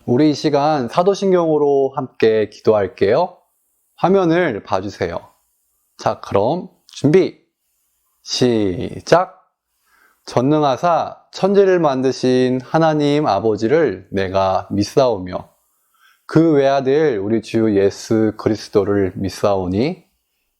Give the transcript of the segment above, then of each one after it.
우리 이 시간 사도신경으로 함께 기도할게요. 화면을 봐주세요. 자, 그럼 준비, 시작! 전능하사 천지를 만드신 하나님 아버지를 내가 믿사오며 그 외아들 우리 주 예수 그리스도를 믿사오니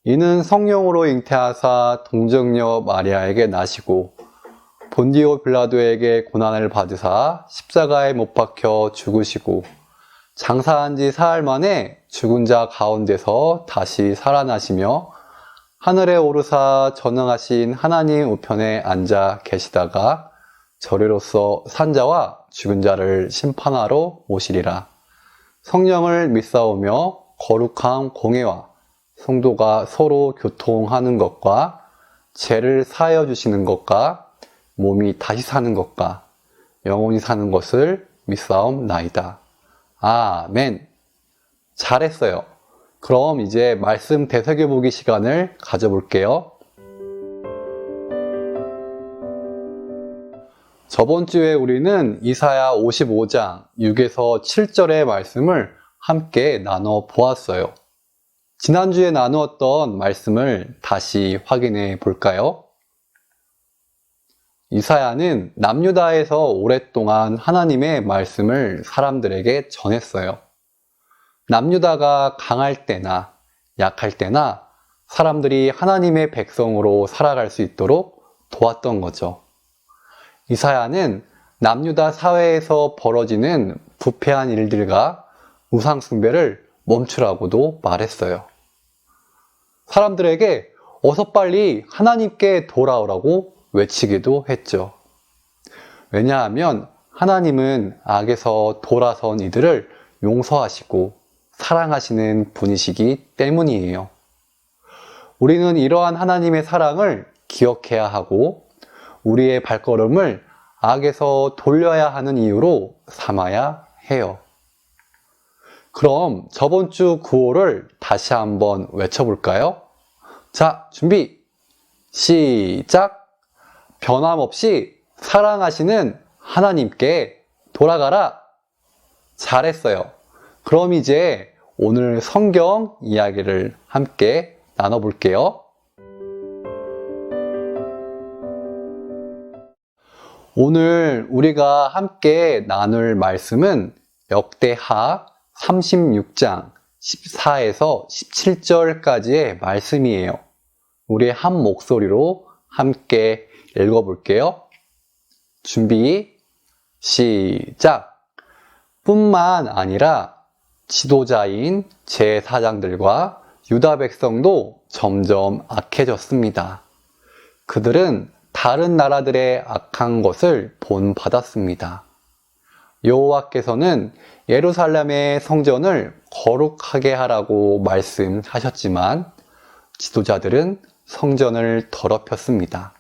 이는 성령으로 잉태하사 동정녀 마리아에게 나시고 본디오 빌라도에게 고난을 받으사 십자가에 못 박혀 죽으시고 장사한 지 사흘 만에 죽은 자 가운데서 다시 살아나시며 하늘에 오르사 전능하신 하나님 우편에 앉아 계시다가 저리로서 산 자와 죽은 자를 심판하러 오시리라. 성령을 믿사오며 거룩한 공회와 성도가 서로 교통하는 것과 죄를 사하여 주시는 것과 몸이 다시 사는 것과 영원히 사는 것을 믿사옵나이다. 아멘. 잘했어요. 그럼 이제 말씀 되새겨보기 시간을 가져볼게요. 저번 주에 우리는 이사야 55장 6에서 7절의 말씀을 함께 나눠 보았어요. 지난주에 나누었던 말씀을 다시 확인해 볼까요? 이사야는 남유다에서 오랫동안 하나님의 말씀을 사람들에게 전했어요. 남유다가 강할 때나 약할 때나 사람들이 하나님의 백성으로 살아갈 수 있도록 도왔던 거죠. 이사야는 남유다 사회에서 벌어지는 부패한 일들과 우상 숭배를 멈추라고도 말했어요. 사람들에게 어서 빨리 하나님께 돌아오라고 외치기도 했죠. 왜냐하면 하나님은 악에서 돌아선 이들을 용서하시고 사랑하시는 분이시기 때문이에요. 우리는 이러한 하나님의 사랑을 기억해야 하고 우리의 발걸음을 악에서 돌려야 하는 이유로 삼아야 해요. 그럼 저번 주 구호를 다시 한번 외쳐볼까요? 자, 준비! 시작! 변함없이 사랑하시는 하나님께 돌아가라! 잘했어요. 그럼 이제 오늘 성경 이야기를 함께 나눠볼게요. 오늘 우리가 함께 나눌 말씀은 역대하 36장 14에서 17절까지의 말씀이에요. 우리 한 목소리로 함께 읽어볼게요. 준비, 시작! 뿐만 아니라 지도자인 제사장들과 유다 백성도 점점 악해졌습니다. 그들은 다른 나라들의 악한 것을 본받았습니다. 여호와께서는 예루살렘의 성전을 거룩하게 하라고 말씀하셨지만 지도자들은 성전을 더럽혔습니다.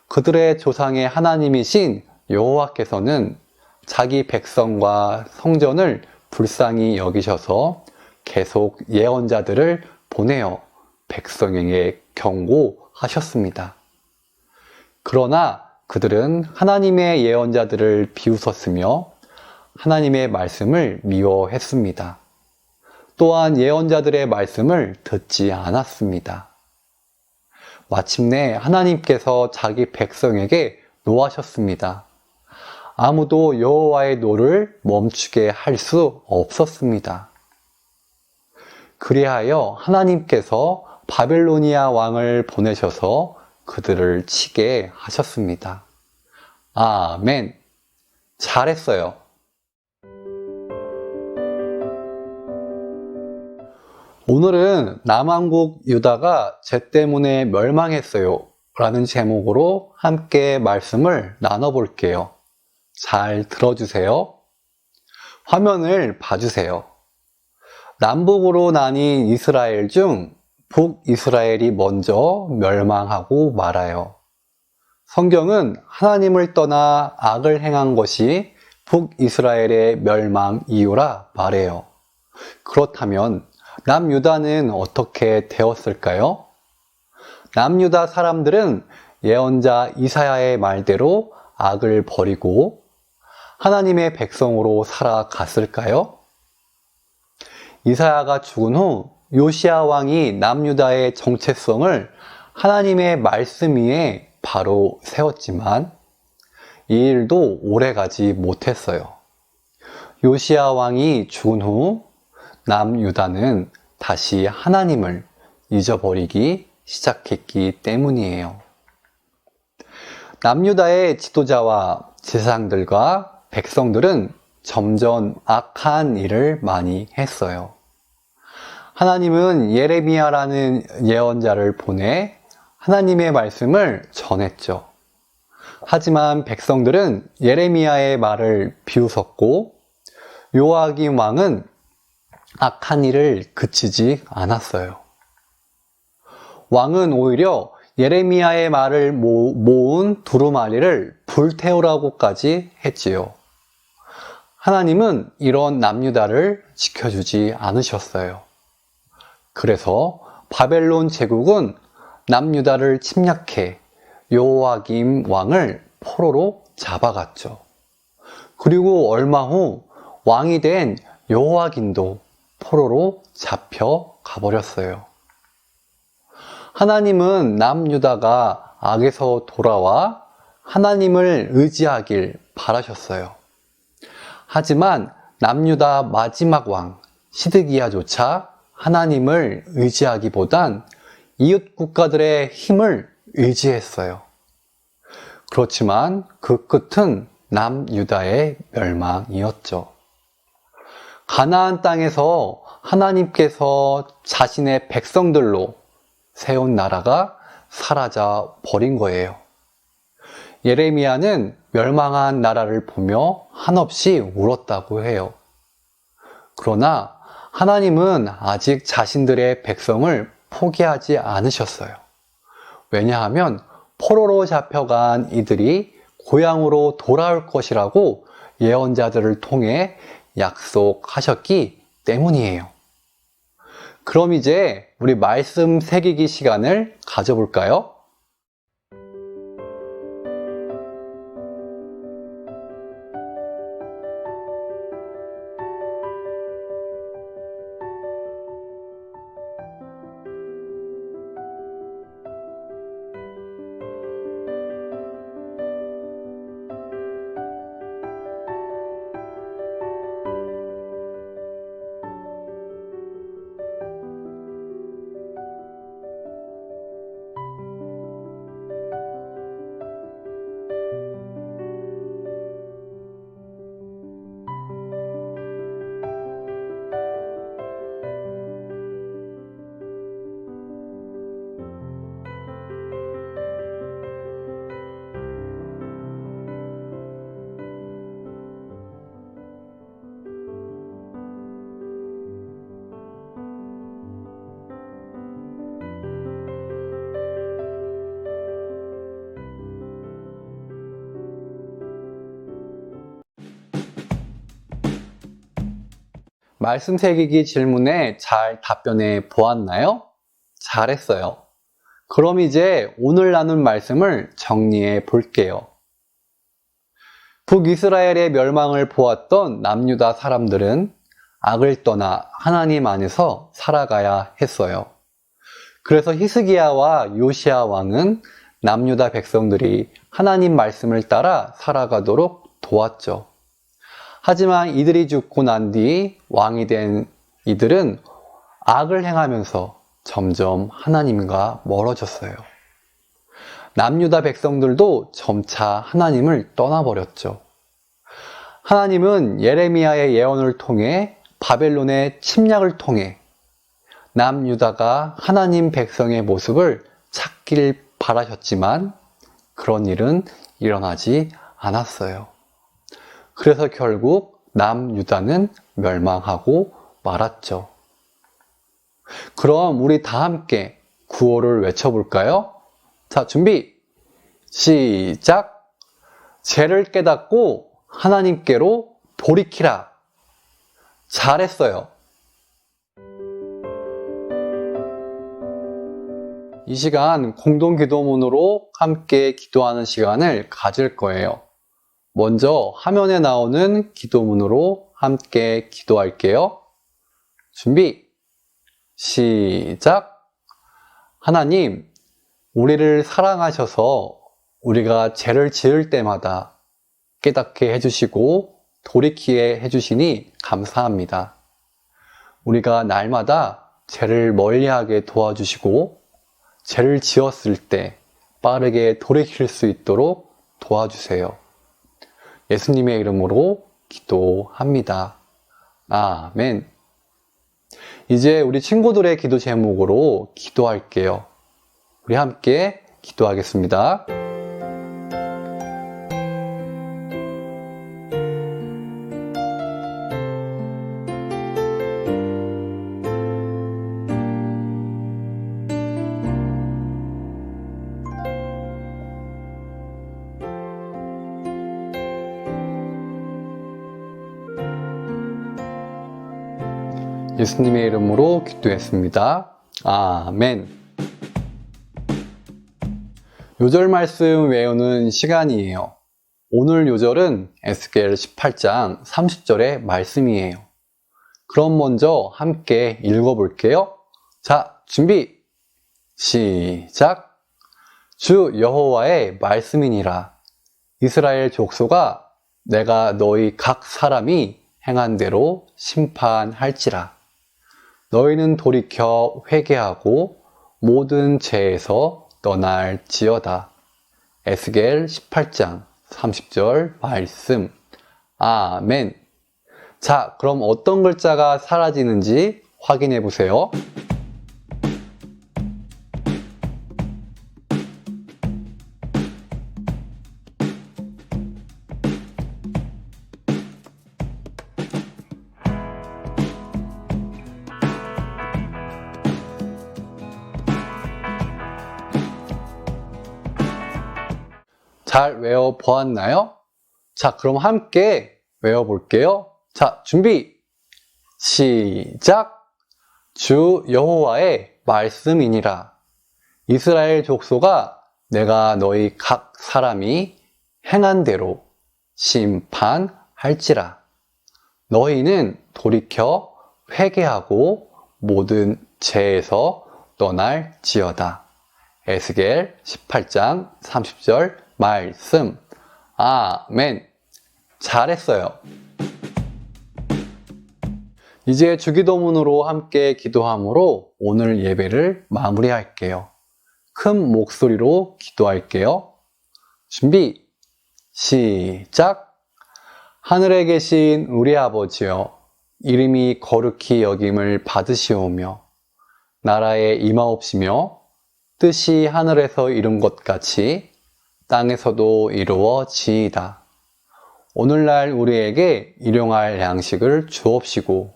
그들의 조상의 하나님이신 여호와께서는 자기 백성과 성전을 불쌍히 여기셔서 계속 예언자들을 보내어 백성에게 경고하셨습니다. 그러나 그들은 하나님의 예언자들을 비웃었으며 하나님의 말씀을 미워했습니다. 또한 예언자들의 말씀을 듣지 않았습니다. 마침내 하나님께서 자기 백성에게 노하셨습니다. 아무도 여호와의 노를 멈추게 할 수 없었습니다. 그리하여 하나님께서 바벨로니아 왕을 보내셔서 그들을 치게 하셨습니다. 아멘. 잘했어요. 오늘은 남왕국 유다가 죄 때문에 멸망했어요 라는 제목으로 함께 말씀을 나눠볼게요. 잘 들어주세요. 화면을 봐주세요. 남북으로 나뉜 이스라엘 중 북이스라엘이 먼저 멸망하고 말아요. 성경은 하나님을 떠나 악을 행한 것이 북이스라엘의 멸망 이유라 말해요. 그렇다면 남유다는 어떻게 되었을까요? 남유다 사람들은 예언자 이사야의 말대로 악을 버리고 하나님의 백성으로 살아갔을까요? 이사야가 죽은 후 요시야 왕이 남유다의 정체성을 하나님의 말씀 위에 바로 세웠지만 이 일도 오래가지 못했어요. 요시야 왕이 죽은 후 남유다는 다시 하나님을 잊어버리기 시작했기 때문이에요. 남유다의 지도자와 제사장들과 백성들은 점점 악한 일을 많이 했어요. 하나님은 예레미야라는 예언자를 보내 하나님의 말씀을 전했죠. 하지만 백성들은 예레미야의 말을 비웃었고 요아kim 왕은 악한 일을 그치지 않았어요. 왕은 오히려 예레미야의 말을 모은 두루마리를 불태우라고까지 했지요. 하나님은 이런 남유다를 지켜주지 않으셨어요. 그래서 바벨론 제국은 남유다를 침략해 요아kim 왕을 포로로 잡아갔죠. 그리고 얼마 후 왕이 된 여호야긴도 포로로 잡혀가 버렸어요. 하나님은 남유다가 악에서 돌아와 하나님을 의지하길 바라셨어요. 하지만 남유다 마지막 왕 시드기야조차 하나님을 의지하기보단 이웃 국가들의 힘을 의지했어요. 그렇지만 그 끝은 남유다의 멸망이었죠. 가나안 땅에서 하나님께서 자신의 백성들로 세운 나라가 사라져 버린 거예요. 예레미야는 멸망한 나라를 보며 한없이 울었다고 해요. 그러나 하나님은 아직 자신들의 백성을 포기하지 않으셨어요. 왜냐하면 포로로 잡혀간 이들이 고향으로 돌아올 것이라고 예언자들을 통해 약속하셨기 때문이에요. 그럼 이제 우리 말씀 새기기 시간을 가져볼까요? 말씀 새기기 질문에 잘 답변해 보았나요? 잘했어요. 그럼 이제 오늘 나눈 말씀을 정리해 볼게요. 북이스라엘의 멸망을 보았던 남유다 사람들은 악을 떠나 하나님 안에서 살아가야 했어요. 그래서 히스기야와 요시야 왕은 남유다 백성들이 하나님 말씀을 따라 살아가도록 도왔죠. 하지만 이들이 죽고 난 뒤 왕이 된 이들은 악을 행하면서 점점 하나님과 멀어졌어요. 남유다 백성들도 점차 하나님을 떠나버렸죠. 하나님은 예레미야의 예언을 통해 바벨론의 침략을 통해 남유다가 하나님 백성의 모습을 찾길 바라셨지만 그런 일은 일어나지 않았어요. 그래서 결국 남유다는 멸망하고 말았죠. 그럼 우리 다 함께 구호를 외쳐볼까요? 자, 준비! 시작! 죄를 깨닫고 하나님께로 돌이키라. 잘했어요. 이 시간 공동 기도문으로 함께 기도하는 시간을 가질 거예요. 먼저 화면에 나오는 기도문으로 함께 기도할게요. 준비, 시작! 하나님, 우리를 사랑하셔서 우리가 죄를 지을 때마다 깨닫게 해주시고 돌이키게 해주시니 감사합니다. 우리가 날마다 죄를 멀리하게 도와주시고 죄를 지었을 때 빠르게 돌이킬 수 있도록 도와주세요. 예수님의 이름으로 기도합니다. 아멘. 이제 우리 친구들의 기도 제목으로 기도할게요. 우리 함께 기도하겠습니다. 예수님의 이름으로 기도했습니다. 아멘. 요절 말씀 외우는 시간이에요. 오늘 요절은 에스겔 18장 30절의 말씀이에요. 그럼 먼저 함께 읽어볼게요. 자, 준비! 시작! 주 여호와의 말씀이니라. 이스라엘 족속아, 내가 너희 각 사람이 행한 대로 심판할지라. 너희는 돌이켜 회개하고 모든 죄에서 떠날지어다. 에스겔 18장 30절 말씀. 아멘. 자, 그럼 어떤 글자가 사라지는지 확인해 보세요. 잘 외워보았나요? 자, 그럼 함께 외워볼게요. 자, 준비! 시작! 주 여호와의 말씀이니라. 이스라엘 족속아, 내가 너희 각 사람이 행한 대로 심판할지라. 너희는 돌이켜 회개하고 모든 죄에서 떠날지어다. 에스겔 18장 30절 말씀. 아멘. 잘했어요. 이제 주기도문으로 함께 기도함으로 오늘 예배를 마무리할게요. 큰 목소리로 기도할게요. 준비, 시작! 하늘에 계신 우리 아버지여, 이름이 거룩히 여김을 받으시오며 나라에 임하옵시며 뜻이 하늘에서 이룬 것 같이 땅에서도 이루어지이다. 오늘날 우리에게 일용할 양식을 주옵시고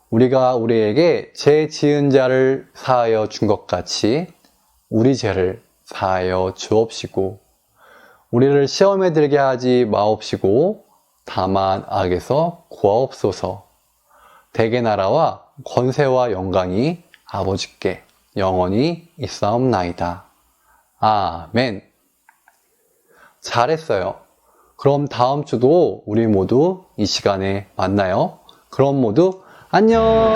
우리가 우리에게 죄 지은 자를 사하여 준 것 같이 우리 죄를 사하여 주옵시고 우리를 시험에 들게 하지 마옵시고 다만 악에서 구하옵소서. 대개 나라와 권세와 영광이 아버지께 영원히 있사옵나이다. 아멘. 잘했어요. 그럼 다음 주도 우리 모두 이 시간에 만나요. 그럼 모두 안녕!